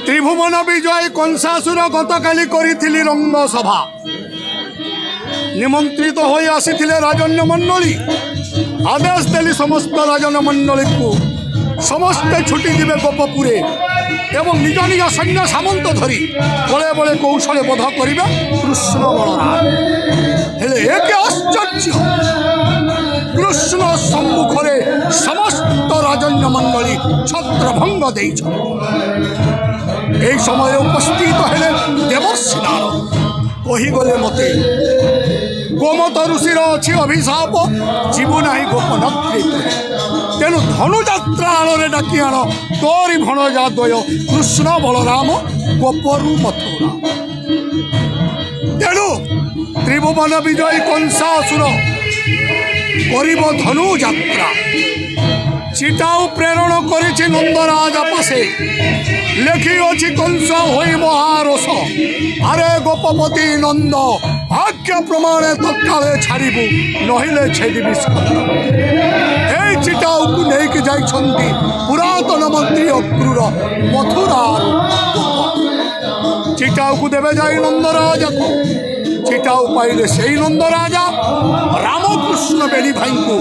ত্রিভুবন বিজয় কংসাসুর গতকালি করিছিলি রঙ্গসভা। নিমন্ত্রিত হয়ে আসিলে রাজন্য মণ্ডলী। আদেশ দেলি সমস্ত রাজন্য মণ্ডলীকে সমস্তে ছুটি দিবে গোপপুরে এবং নিজ নিজ সৈন্য সামন্ত ধরি বলে বলে কৌশলে বধ করিবে কৃষ্ণ বলরাম। হেলে একে আশ্চর্য, কৃষ্ণ সম্মুখরে সমস্ত রাজন্য মণ্ডলী ছত্রভঙ্গ দেইছ। এই সময়ে উপস্থিত হলেন দেবর্ষি নারদ। কহিগলে মতে গোমত ঋষির অছি অভিশাপ, জীব নাই গোপনত্রী। তেণু ধনুযাত্রা আଳରେ ডাকি আণ তোরি ভଣଜା দ্বୟ কৃষ্ণ বলরাম গোপরু মথুরা। তেণু ত্রিভুবন বিজয়ী কংসাসুর করিব ধনুযাত্রা। চিটাও প্রেরণ করেছে নন্দরাজ পাশে, লেখিଅଛି কংস হই মহারস। আরে গোপপতি নন্দ আজ্ঞা প্রমাণে তৎকালে ছাড়িবু, নহিলে ছেদিবি স্কন্ধ। এই চিটাউকু নেইকি যাইছন্তি পুরাতন মন্ত্রী অক্রূর মথুরার গোপ। চিটাউকু দেবে যাই নন্দরাজাকু। চিটাও পাইলে সেই নন্দরাজা রামকৃষ্ণ বেণী ভাইଙ୍କୁ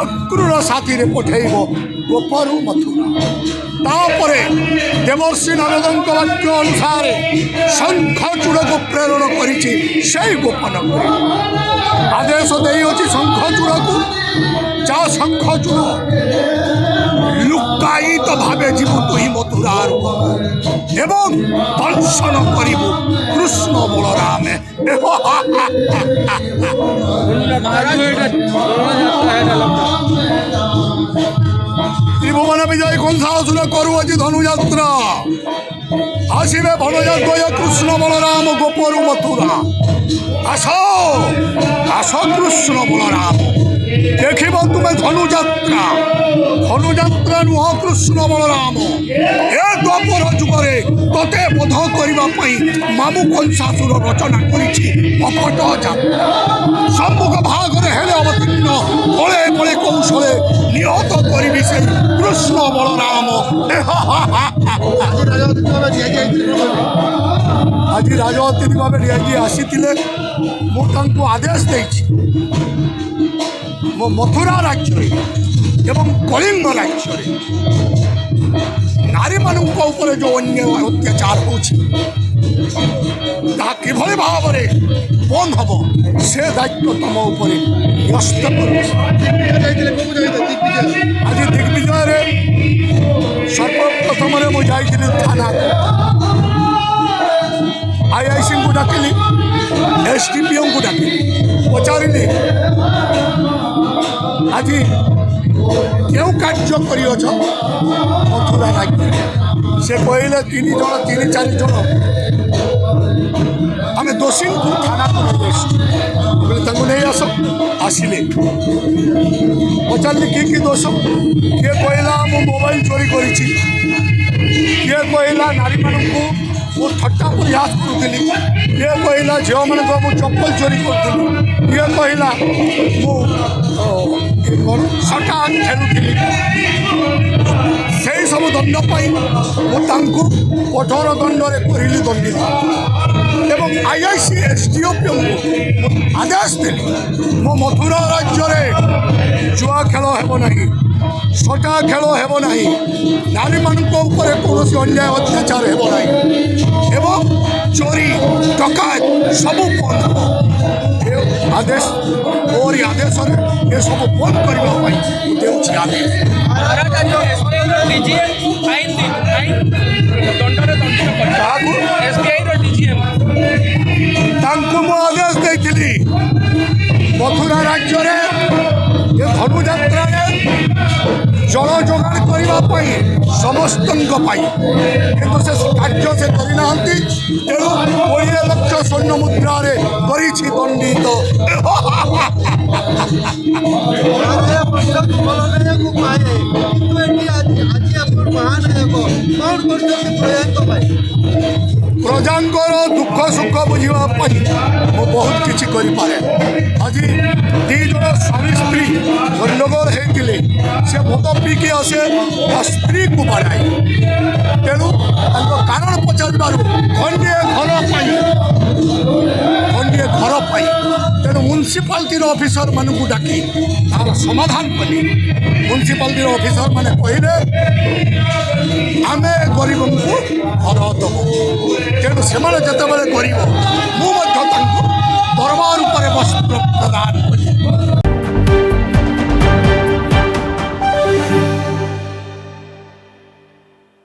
অক্রূর সাথীরে পঠাইব গোপরু মথুরা। তাপরে দেবর্ষি নারদଙ୍କ বাক্য অনুসারে শঙ্খচূড়କୁ প্রেরণ করেছি সেই গোপনগরে। আদেশ দেইଅଛି শঙ্খচূড়କୁ, যা শঙ্খচূড় লুকায়িত ভাবে জীবু তুই মথুরার এবং দর্শন করিব কৃষ্ণ বলরামে। ত্রিভুবন বিজয় কংসাসুর করুଅছি ধনুযাত্রা। আসিবে ভণজা দ্বয় কৃষ্ণ বলরাম গোপরু মথুরা। আস আস কৃষ্ণ বলরাম, দেখিব তুমি ধনুযাত্রা। ধনুযাত্রা নুহ কৃষ্ণ বলরাম। এ দ্বাপর যুগরে তোতে বোধ করিবা পাই মামু কংসাসুর রচনা করিছি কপট যাত্রা। সম্মুখ ভাগরে হেলে অবতীর্ণ, বলে বলে কৌশলে নিহত করিবি সেই কৃষ্ণ বলরাম। আজি রাজা অতিথি ভাবে রিয়াজি আসিলে মু তাଙ୍କୁ আদেশ ଦେଇଛି ମୋ ମଥୁରା ରାଜ୍ୟରେ ଏବଂ କଳିଙ୍ଗ ରାଜ୍ୟରେ ନାରୀମାନଙ୍କ ଉପରେ ଯେଉଁ ଅନ୍ୟାୟ ଅତ୍ୟାଚାର ହେଉଛି ତାହା କିଭଳି ଭାବରେ ବନ୍ଦ ହେବ ସେ ଦାୟିତ୍ୱ ତୁମ ଉପରେ ନ୍ୟସ୍ତ କରୁଛି। ଆଜି ଦିଗ୍ବିଜୟରେ ସର୍ବପ୍ରଥମରେ ମୁଁ ଯାଇଥିଲି ଥାନାକୁ। ଆଇଆଇସିଙ୍କୁ ଡାକିଲି, ଏସ୍ଡିପିଓଙ୍କୁ ଡାକିଲି, ପଚାରିଲି ଆଜି କେଉଁ କାର୍ଯ୍ୟ କରିଅଛ ମଥୁରା ରାଜ୍ୟରେ? ସେ କହିଲେ 3 ଜଣ 3-4 ଜଣ ଆମେ ଦୋଷୀଙ୍କୁ ଥାନାକୁ ନେଇ ଆସିଛୁ। କହିଲେ ତାଙ୍କୁ ନେଇ ଆସ। ଆସିଲେ, ପଚାରିଲି କି ଦୋଷ? କିଏ କହିଲା ମୁଁ ମୋବାଇଲ ଚୋରି କରିଛି, କିଏ କହିଲା ନାରୀମାନଙ୍କୁ ମୁଁ ଥଟ୍ଟା ପରିହାସ କରୁଥିଲି, କିଏ କହିଲା ଝିଅମାନଙ୍କ ମୁଁ ଚପଲ ଚୋରି କରୁଥିଲି, କିଏ କହିଲା ମୁଁ ସଟା ଖେଳୁଥିଲି। ସେଇ ସବୁ ଦଣ୍ଡ ପାଇଁ ମୁଁ ତାଙ୍କୁ କଠୋର ଦଣ୍ଡରେ କରିଲି ଦଣ୍ଡିତ ଏବଂ ଆଇଆଇସି ଏସ୍ଡିଓପିଓଙ୍କୁ ଆଦେଶ ଦେଲି ମୋ ମଥୁରା ରାଜ୍ୟରେ ଜୁଆ ଖେଳ ହେବ ନାହିଁ, ସଟା ଖେଳ ହେବ ନାହିଁ, ନାରୀମାନଙ୍କ ଉପରେ କୌଣସି ଅନ୍ୟାୟ ଅତ୍ୟାଚାର ହେବ ନାହିଁ ଏବଂ ଚୋରି ଡକାୟତ ସବୁ ବନ୍ଦ ହେବ। ଆଦେଶ ମୋରି ଆଦେଶରେ ଏସବୁ ବନ୍ଦ କରିବା ପାଇଁ ଦେଉଛି ଆଦେଶ। ତାଙ୍କୁ ମୁଁ ଆଦେଶ ଦେଇଥିଲି ମଥୁରା ରାଜ୍ୟରେ ଏ ଧନୁଯାତ୍ରାରେ ଜଳ ଯୋଗାଣ କରିବା ପାଇଁ ସମସ୍ତଙ୍କ ପାଇଁ, କିନ୍ତୁ ସେ କାର୍ଯ୍ୟ ସେ କରିନାହାନ୍ତି। ତେଣୁ 20 ଲକ୍ଷ ସ୍ୱର୍ଣ୍ଣ ମୁଦ୍ରାରେ କରିଛି ଦଣ୍ଡିତ। ପ୍ରଜାଙ୍କର ଦୁଃଖ ସୁଖ ବୁଝିବା ପାଇଁ ମୁଁ ବହୁତ କିଛି କରିପାରେ। ଆଜି ଦୁଇ ଜଣ ସ୍ୱାମୀ ସ୍ତ୍ରୀ ଗଣ୍ଡଗୋଳ ହେଇଥିଲେ, ସେ ମଦ ପିଇକି ଆସେ ତା ସ୍ତ୍ରୀକୁ ବାଡ଼ାଏ। ତେଣୁ ତାଙ୍କ କାରଣ ପଚାରିବାରୁ ଖଣ୍ଡିଏ ଘର ପାଇଁ ତେଣୁ ମ୍ୟୁନିସିପାଲିଟିର ଅଫିସରମାନଙ୍କୁ ଡାକି ତାର ସମାଧାନ କଲି। ମ୍ୟୁନିସିପାଲିଟିର ଅଫିସରମାନେ କହିଲେ ଆମେ ଗରିବଙ୍କୁ ଘର ଦେବୁ। ତେଣୁ ସେମାନେ ଯେତେବେଳେ ଗରିବ, ମୁଁ